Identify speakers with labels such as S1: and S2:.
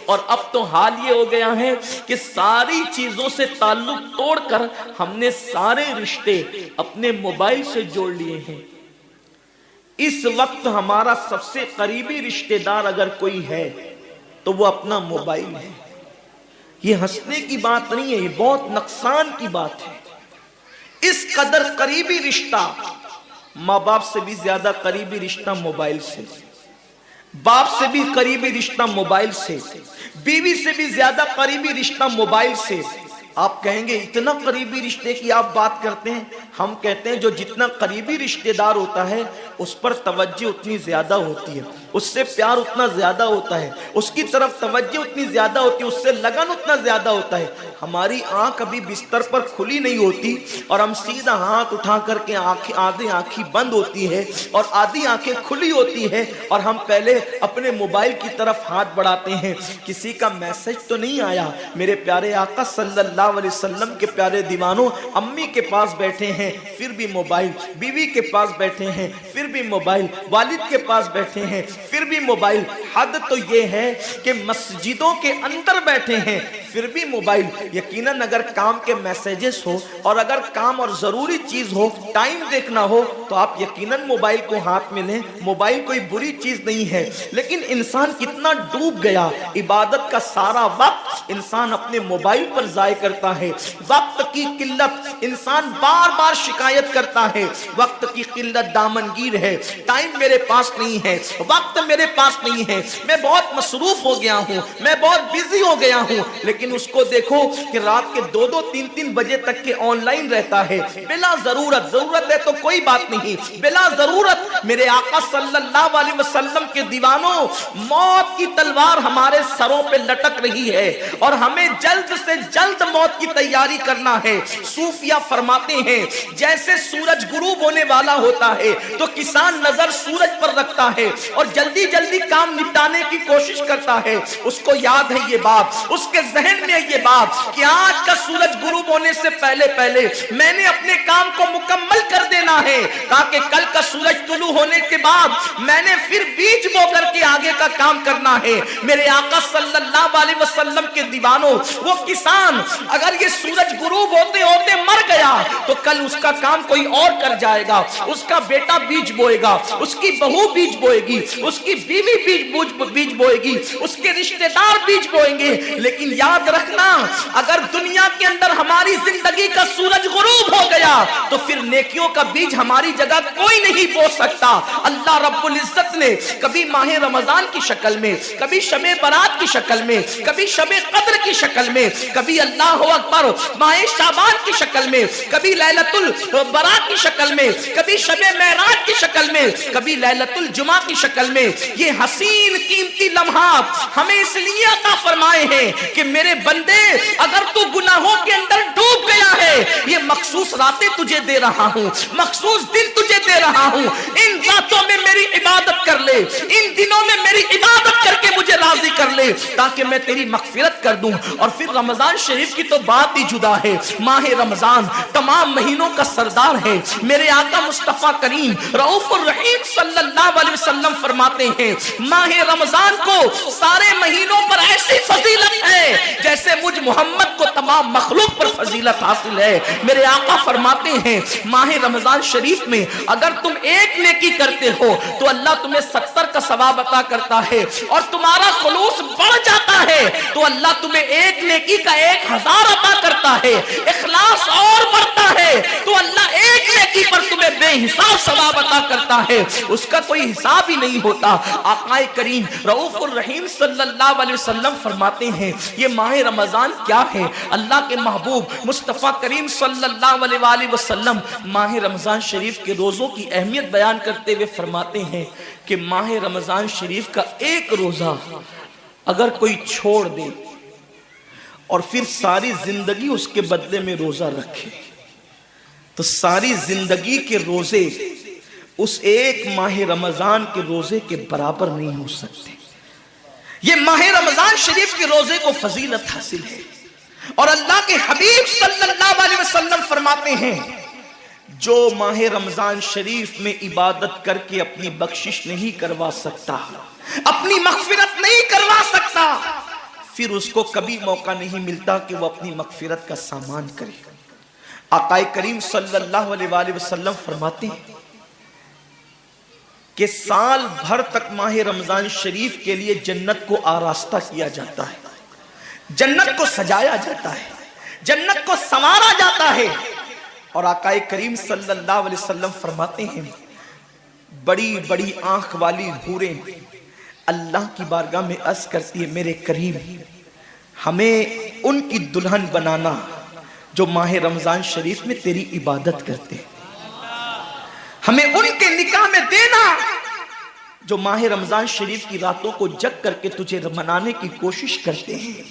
S1: اور اب تو حال یہ ہو گیا ہے کہ ساری چیزوں سے تعلق توڑ کر ہم نے سارے رشتے اپنے موبائل سے جوڑ لیے ہیں۔ اس وقت ہمارا سب سے قریبی رشتہ دار اگر کوئی ہے تو وہ اپنا موبائل ہے۔ یہ ہنسنے کی بات نہیں ہے، یہ بہت نقصان کی بات ہے۔ اس قدر قریبی رشتہ، ماں باپ سے بھی زیادہ قریبی رشتہ موبائل سے، باپ سے بھی قریبی رشتہ موبائل سے، بیوی سے بھی زیادہ قریبی رشتہ موبائل سے۔ آپ کہیں گے اتنا قریبی رشتے کی آپ بات کرتے ہیں؟ ہم کہتے ہیں جو جتنا قریبی رشتہ دار ہوتا ہے اس پر توجہ اتنی زیادہ ہوتی ہے، اس سے پیار اتنا زیادہ ہوتا ہے، اس کی طرف توجہ اتنی زیادہ ہوتی ہے، اس سے لگن اتنا زیادہ ہوتا ہے۔ ہماری آنکھ ابھی بستر پر کھلی نہیں ہوتی اور ہم سیدھا ہاتھ اٹھا کر کے آدھی آنکھیں بند ہوتی ہے اور آدھی آنکھیں کھلی ہوتی ہے اور ہم پہلے اپنے موبائل کی طرف ہاتھ بڑھاتے ہیں، کسی کا میسج تو نہیں آیا۔ میرے پیارے آقا صلی اللہ علیہ وسلم کے پیارے دیوانوں، امی کے پاس بیٹھے ہیں پھر بھی موبائل، بیوی کے پاس بیٹھے ہیں پھر بھی موبائل، والد کے پاس بیٹھے ہیں پھر بھی موبائل۔ حد تو یہ ہے کہ مسجدوں کے اندر بیٹھے ہیں پھر بھی موبائل۔ یقیناً اگر کام کے میسیجز ہو اور اگر کام اور ضروری چیز ہو، ٹائم دیکھنا ہو تو آپ یقیناً موبائل کو ہاتھ میں لیں۔ موبائل کوئی بری چیز نہیں ہے، لیکن انسان کتنا ڈوب گیا، عبادت کا سارا وقت انسان اپنے موبائل پر ضائع کرتا ہے۔ وقت کی قلت، انسان بار بار شکایت کرتا ہے وقت کی قلت دامنگیر ہے، ٹائم میرے پاس نہیں ہے، وقت میرے پاس نہیں ہے، میں بہت مصروف ہو گیا ہوں، میں بہت بزی ہو گیا ہوں۔ لیکن اس کو دیکھو کہ رات کے 2-3 بجے تک کے آن لائن رہتا ہے بلا ضرورت۔ ضرورت ہے تو کوئی بات نہیں، بلا ضرورت۔ میرے آقا صلی اللہ علیہ وسلم کے دیوانوں، موت کی تلوار ہمارے سروں پہ لٹک رہی ہے اور ہمیں جلد سے جلد موت کی تیاری کرنا ہے۔ صوفیہ فرماتے ہیں جیسے سورج غروب ہونے والا ہوتا ہے تو کسان نظر سورج پر رکھتا ہے اور جلدی جلدی کام نپٹانے کی کوشش کرتا ہے۔ اس کو یاد ہے یہ بات، اس کے ذہن میں یہ بات کہ آج کا سورج غروب ہونے سے پہلے میں نے اپنے کام کو مکمل کر دینا ہے تاکہ کل کا سورج طلوع ہونے کے بعد میں نے پھر بیج بو کر کے آگے کا کام کرنا ہے۔ میرے آقا صلی اللہ علیہ وسلم کے دیوانوں، وہ کسان اگر یہ سورج غروب ہوتے ہوتے مر گیا تو کل اس کا کام کوئی اور کر جائے گا، اس کا بیٹا بیج بوئے گا، اس کی بہو بیج بوئے گی، اس کی بیوی بیج بوئے گی، اس کے رشتہ دار بیج بوئیں گے۔ لیکن یاد رکھنا اگر دنیا کے اندر ہماری زندگی کا سورج غروب ہو گیا تو پھر نیکیوں کا بیج ہماری جگہ کوئی نہیں بو سکتا۔ اللہ رب العزت نے کبھی ماہ رمضان کی شکل میں، کبھی شب برات کی شکل میں، کبھی شب قدر کی شکل میں، کبھی اللہ اکبر ماہ شعبان کی شکل میں، کبھی لیلۃ البراء کی شکل میں، کبھی شب معراج کی شکل میں، کبھی لیلۃ الجمعہ کی شکل میں یہ حسین قیمتی لمحات ہمیں اس لیے عطا فرمائے ہیں کہ میرے بندے اگر تو گناہوں کے اندر ڈوب گیا ہے، یہ مخصوص راتیں تجھے دے رہا ہوں، مخصوص دن تجھے دے رہا ہوں، ان راتوں میں میری عبادت کر لے، ان دنوں میں میری عبادت کر کے مجھے راضی کر لے تاکہ میں تیری مغفرت کر دوں۔ اور پھر رمضان شریف کی تو بات ہی جدا ہے۔ ماہ رمضان تمام مہینوں کا سردار ہے۔ میرے آقا مصطفیٰ کریم رؤوف الرحیم صلی اللہ علیہ وسلم فرماتے ہیں ماہ رمضان کو سارے مہینوں پر ایسی فضیلت ہے جیسے مجھ محمد کو تمام مخلوق پر فضیلت حاصل ہے۔ میرے آقا فرماتے ہیں ماہ رمضان شریف میں اگر تم ایک نیکی کرتے ہو تو اللہ تمہیں 70 کا ثواب عطا کرتا ہے، اور تمہارا خلوص بڑھ جاتا ہے تو اللہ تمہیں ایک نیکی کا 1000 عطا کرتا ہے، اخلاص اور بڑھتا ہے تو اللہ ایک نیکی پر تمہیں بے حساب ثواب عطا کرتا ہے، اس کا کوئی حساب ہی نہیں ہوتا۔ آقا کریم رؤوف الرحیم صلی اللہ علیہ وسلم فرماتے ہیں یہ ماہ رمضان کیا ہے؟ اللہ کے محبوب مصطفیٰ کریم صلی اللہ علیہ وآلہ وسلم ماہ رمضان شریف کے روزوں کی اہمیت بیان کرتے ہوئے فرماتے ہیں کہ ماہ رمضان شریف کا ایک روزہ اگر کوئی چھوڑ دے اور پھر ساری زندگی اس کے بدلے میں روزہ رکھے تو ساری زندگی کے روزے اس ایک ماہ رمضان کے روزے کے برابر نہیں ہو سکتے۔ یہ ماہ رمضان شریف کے روزے کو فضیلت حاصل ہے، اور اللہ کے حبیب صلی اللہ علیہ وسلم فرماتے ہیں جو ماہ رمضان شریف میں عبادت کر کے اپنی بخشش نہیں کروا سکتا، اپنی مغفرت نہیں کروا سکتا، پھر اس کو کبھی موقع نہیں ملتا کہ وہ اپنی مغفرت کا سامان کرے۔ آقا کریم صلی اللہ علیہ وآلہ وسلم فرماتے ہیں کہ سال بھر تک ماہ رمضان شریف کے لیے جنت کو آراستہ کیا جاتا ہے، جنت کو سجایا جاتا ہے، جنت کو سنوارا جاتا ہے۔ اور آقا کریم صلی اللہ علیہ وسلم فرماتے ہیں بڑی بڑی آنکھ والی حوریں اللہ کی بارگاہ میں عرض کرتی ہے میرے کریم ہمیں ان کی دلہن بنانا جو ماہ رمضان شریف میں تیری عبادت کرتے ہیں، ہمیں ان کے نکاح میں دینا جو ماہ رمضان شریف کی راتوں کو جگ کر کے تجھے منانے کی کوشش کرتے ہیں۔